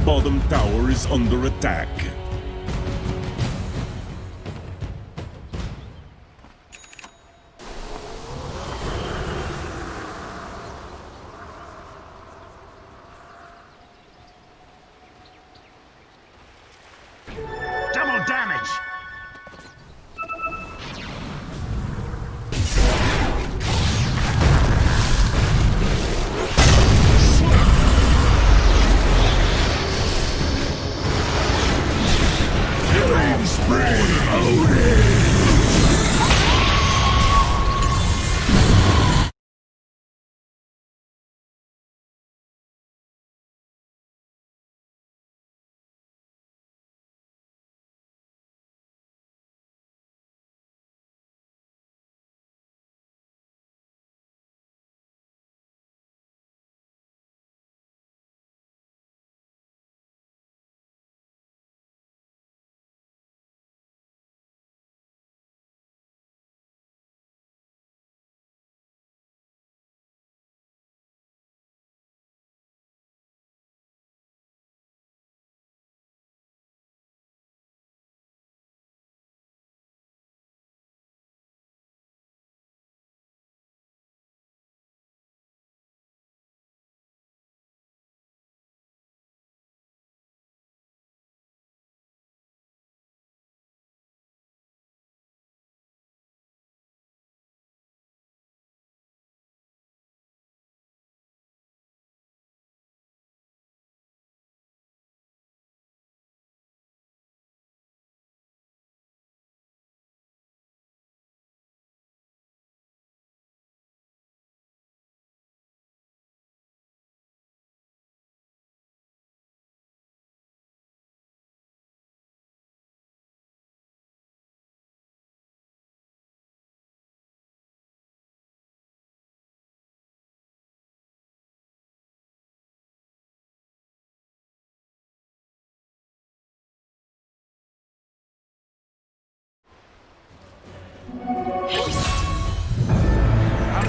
bottom tower is under attack. Double damage! Killing spree!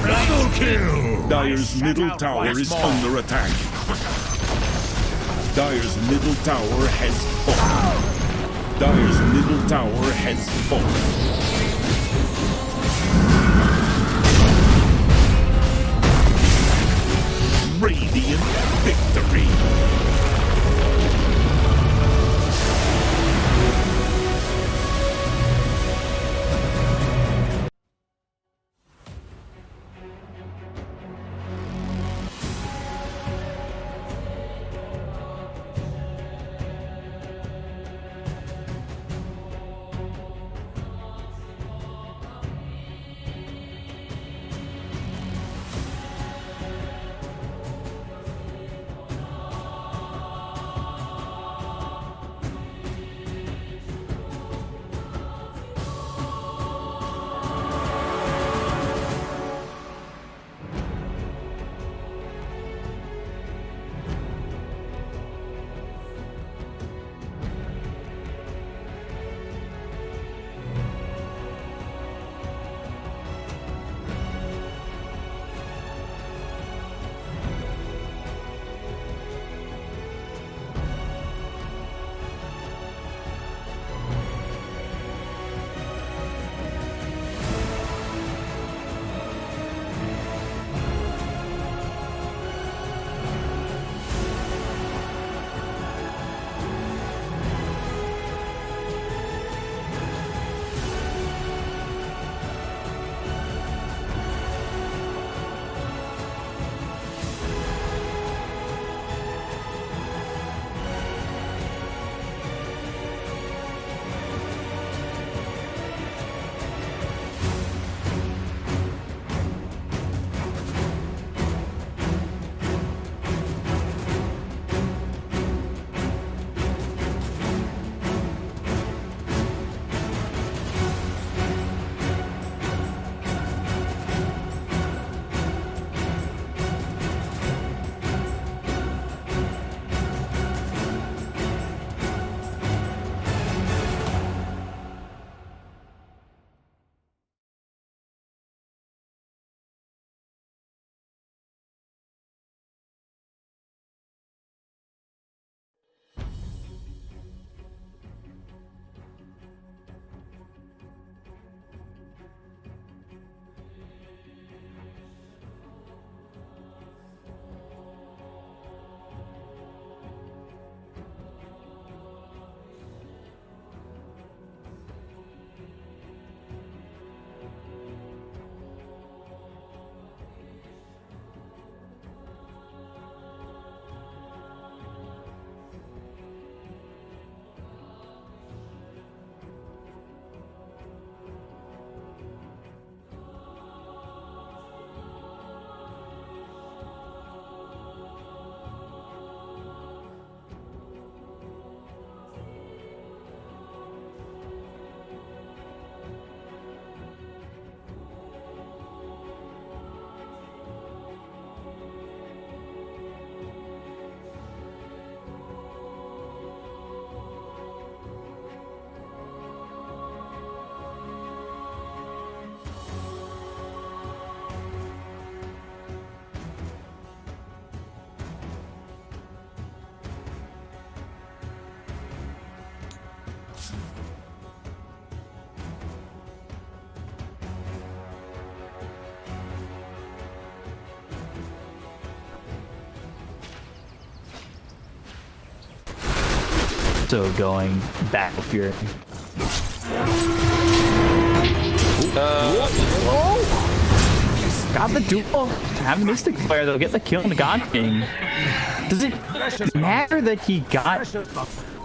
Double kill! Dire's middle tower is under attack. Dire's middle tower has fallen. Dire's middle tower has fallen. Radiant victory! So going Battle Fury. Got the duel. Have the Mystic Flare. They'll get the kill on the God King. Does it matter that he got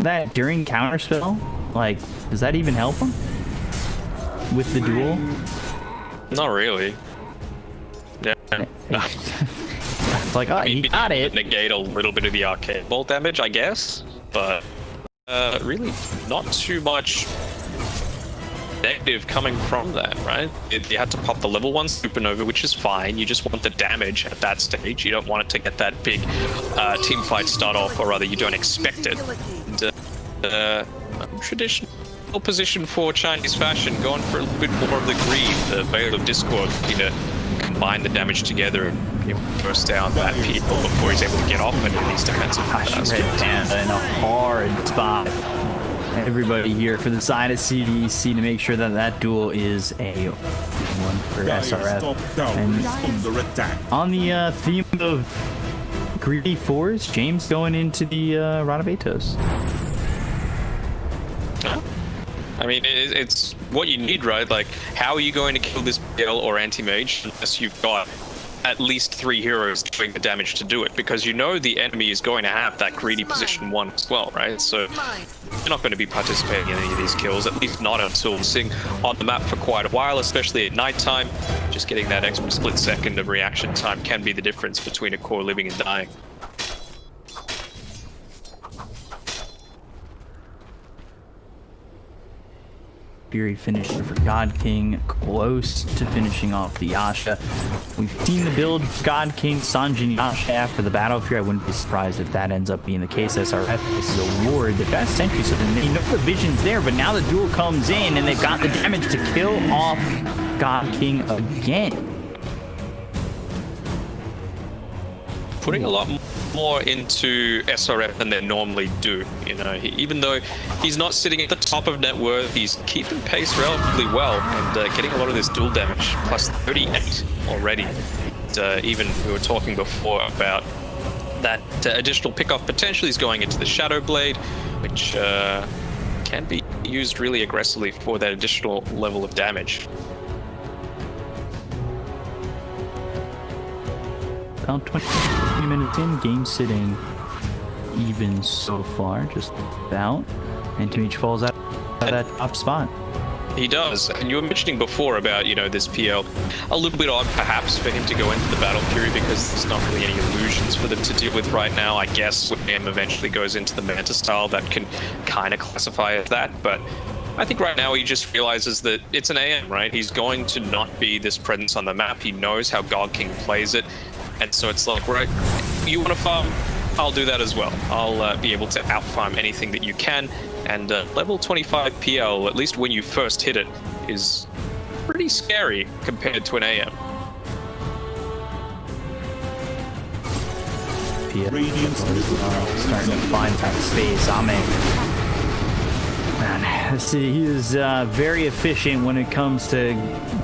that during counterspell? Like, does that even help him with the duel? Not really. Yeah. It's like, oh, he got it. Negate a little bit of the arcade ball damage, I guess, but really not too much negative coming from that, right? You had to pop the level 1 supernova, which is fine. You just want the damage at that stage. You don't want it to get that big team fight start off, or rather, you don't expect it. And, traditional position for Chinese fashion, going for a little bit more of the greed, the Veil of Discord, you know, combine the damage together and burst down that people before he's able to get off into these defensive Red Panda in a hard spot. Everybody here for the side of CDC to make sure that that duel is a one for SRF. And on the theme of greedy fours, James going into the Radabatos. I mean, it's what you need, right? Like, how are you going to kill this PL or anti-mage unless you've got at least 3 heroes doing the damage to do it? Because you know the enemy is going to have that greedy position 1 as well, right? So you're not going to be participating in any of these kills, at least not until sitting on the map for quite a while, especially at nighttime. Just getting that extra split second of reaction time can be the difference between a core living and dying. Fury finished for God King, close to finishing off the Yasha. We've seen the build God King, Sanjin Yasha after the Battle Fury. I wouldn't be surprised if that ends up being the case. SRF, this is a ward. They've got Sentry, so they know the vision's there, but now the duel comes in and they've got the damage to kill off God King again. Putting a lot more into SRF than they normally do. You know, even though he's not sitting at the top of net worth, he's keeping pace relatively well and getting a lot of this dual damage, plus 38 already. And, even we were talking before about that additional pickoff potentially is going into the Shadow Blade, which can be used really aggressively for that additional level of damage. About 20 minutes in, game sitting even so far, just about. And Timich falls out of that top spot. He does, and you were mentioning before about, you know, this PL, a little bit odd perhaps for him to go into the Battle Fury because there's not really any illusions for them to deal with right now. I guess when him eventually goes into the Manta style, that can kind of classify as that, but I think right now he just realizes that it's an AM, right? He's going to not be this presence on the map. He knows how God King plays it. And so it's like, right, you want to farm? I'll do that as well. I'll be able to outfarm anything that you can. And level 25 PL, at least when you first hit it, is pretty scary compared to an AM. Radiant's starting to find that space. Man, see, he is very efficient when it comes to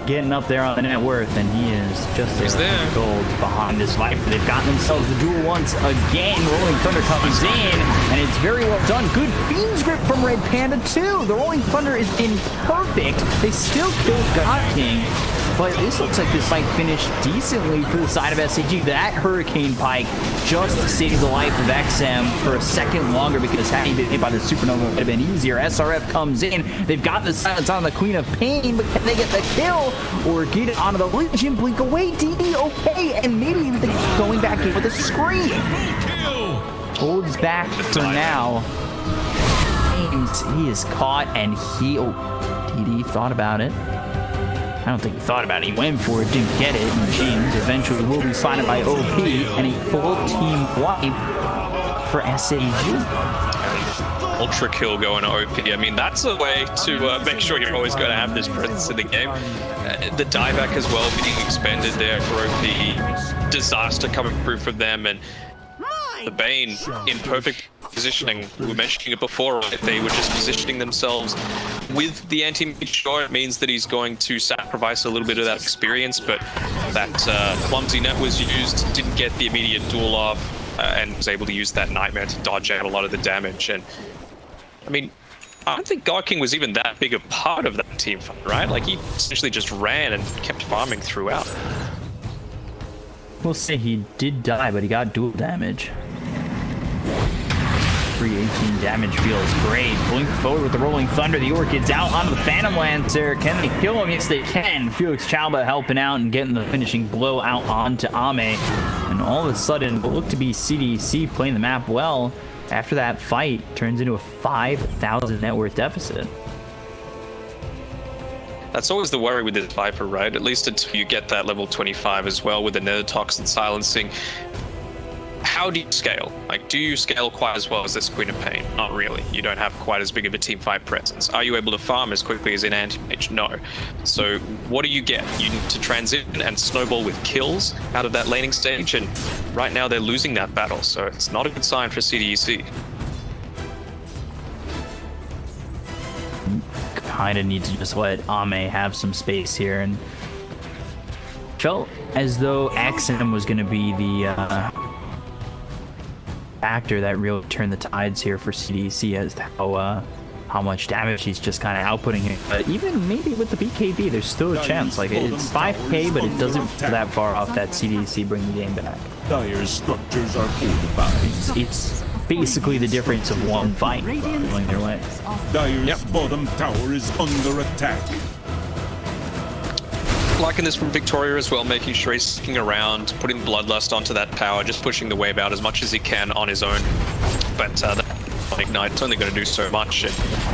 getting up there on the net worth, and he is just there. Gold behind this Viper. They've gotten themselves the duel once again. Rolling Thunder comes in, and it's very well done. Good Fiend's Grip from Red Panda too. The Rolling Thunder is imperfect. They still killed God King, but this looks like this might finish decently for the side of SAG. That Hurricane Pike just saved the life of XM for a second longer, because had he been hit by the Supernova, it would have been easier. SRF comes in. They've got the silence on the Queen of Pain, but can they get the kill or get it onto the Legion? Blink away, DD, okay, and maybe even going back in with a scream. Holds back for now. James, he is caught, and DD thought about it. I don't think he thought about it. He went for it, didn't get it, and James eventually will be spotted by OP, and a full team wipe for SAG. Ultra kill going to OP. I mean, that's a way to make sure you're always going to have this presence in the game. The dieback as well being expended there for OP. Disaster coming through from them, and the Bane in perfect positioning. We were mentioning it before, right? They were just positioning themselves with the anti-mage. Sure, it means that he's going to sacrifice a little bit of that experience, but that clumsy net was used, didn't get the immediate duel off, and was able to use that Nightmare to dodge out a lot of the damage. And I mean, I don't think God King was even that big a part of that team fight, right? Like, he essentially just ran and kept farming throughout. We'll say he did die, but he got dual damage. 318 damage feels great. Blink forward with the Rolling Thunder. The Orchid's out onto the Phantom Lancer. Can they kill him? Yes, they can. Felix Chalba helping out and getting the finishing blow out onto Ame. And all of a sudden, what looked to be CDC playing the map well, after that fight, turns into a 5,000 net worth deficit. That's always the worry with this Viper, right? At least until you get that level 25 as well with the Nether Toxin silencing. How do you scale? Like, do you scale quite as well as this Queen of Pain? Not really. You don't have quite as big of a team fight presence. Are you able to farm as quickly as in Anti-Mage? No. So what do you get? You need to transition and snowball with kills out of that laning stage, and right now they're losing that battle, so it's not a good sign for CDEC. Kind of need to just let Ame have some space here, and felt as though XM was going to be the factor that really turned the tides here for CDC as to how much damage he's just kind of outputting here. But even maybe with the BKB, there's still a chance. Like, it's 5k, but it doesn't feel that far off that CDC bringing the game back. Dire's structures are fortified. It's basically the difference of one fight going their way. Dire's bottom tower is under attack. Liking this from Victoria as well, making sure he's sticking around, putting Bloodlust onto that tower, just pushing the wave out as much as he can on his own. But that Ignite's only going to do so much, and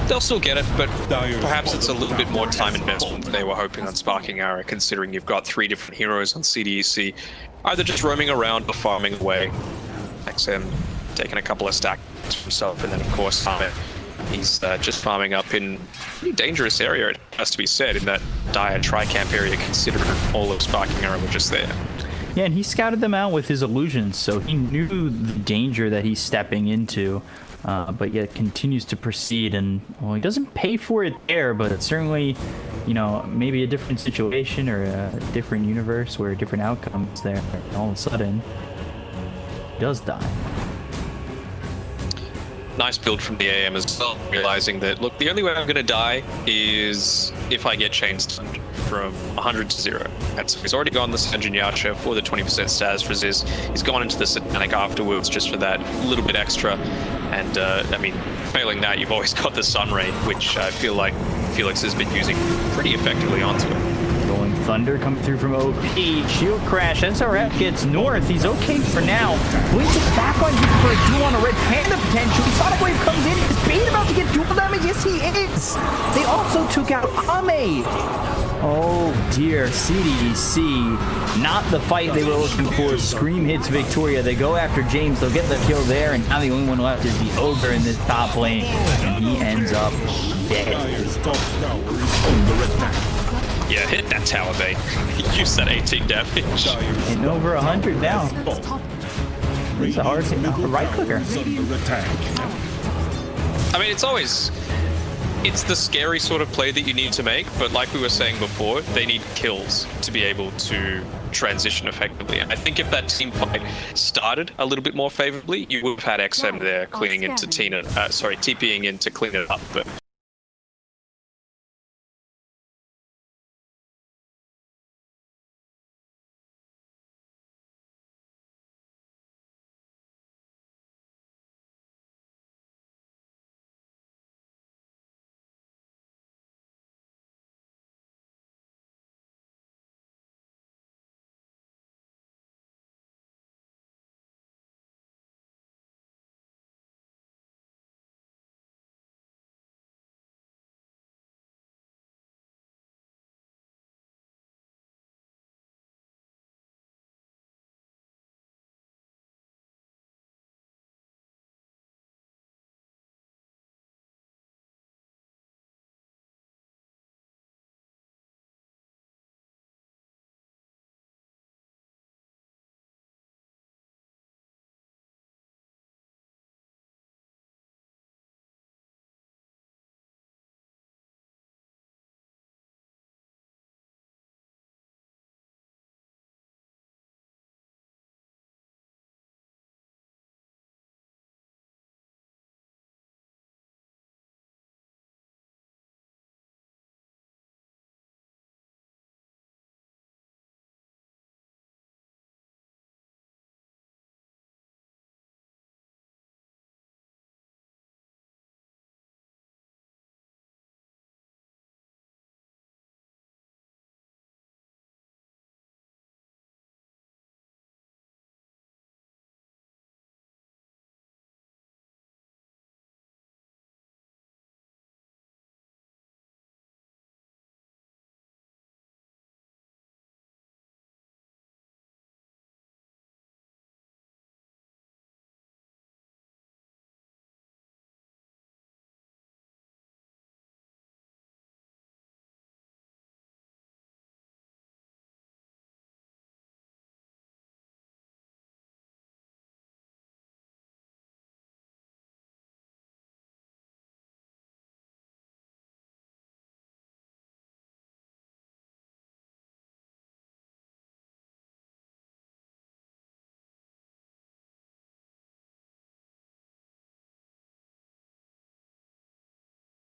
they'll still get it, but perhaps it's a little bit more time investment than they were hoping on Sparking Arrow, considering you've got 3 different heroes on CDEC, either just roaming around or farming away. XM taking a couple of stacks for himself, and then of course Summit. He's just farming up in a pretty dangerous area, it has to be said, in that dire tri-camp area, considering all of Sparking Arrow were just there. Yeah, and he scouted them out with his illusions, so he knew the danger that he's stepping into, but yet continues to proceed. And, well, he doesn't pay for it there, but it's certainly, you know, maybe a different situation or a different universe where different outcomes there. And all of a sudden, he does die. Nice build from the AM as well, realizing that, look, the only way I'm going to die is if I get chain stunned from 100 to 0. And so he's already gone the Sanjin Yacha for the 20% status resist. He's gone into the Satanic afterwards just for that little bit extra. And, I mean, failing that, you've always got the Sunray, which I feel like Felix has been using pretty effectively onto it. Rolling Thunder coming through from OP. Shield Crash. SRF gets north. He's okay for now. Blinks it back on him for a duel on a Red Panda potential. Sonic Wave comes in. Is Bane about to get dual damage? Yes, he is. They also took out Ame. Oh dear, CDEC. Not the fight they were looking for. Scream hits Victoria. They go after James. They'll get the kill there. And now the only one left is the Ogre in this top lane. And he ends up dead. Dire's top tower is under attack. Yeah, hit that tower bait. Use that 18 damage. Hitting over 100 now. It's a hard hit off the right clicker. Under attack. I mean, it's the scary sort of play that you need to make, but like we were saying before, they need kills to be able to transition effectively. And I think if that team fight started a little bit more favorably, you would have had XM there cleaning into TPing in to clean it up, but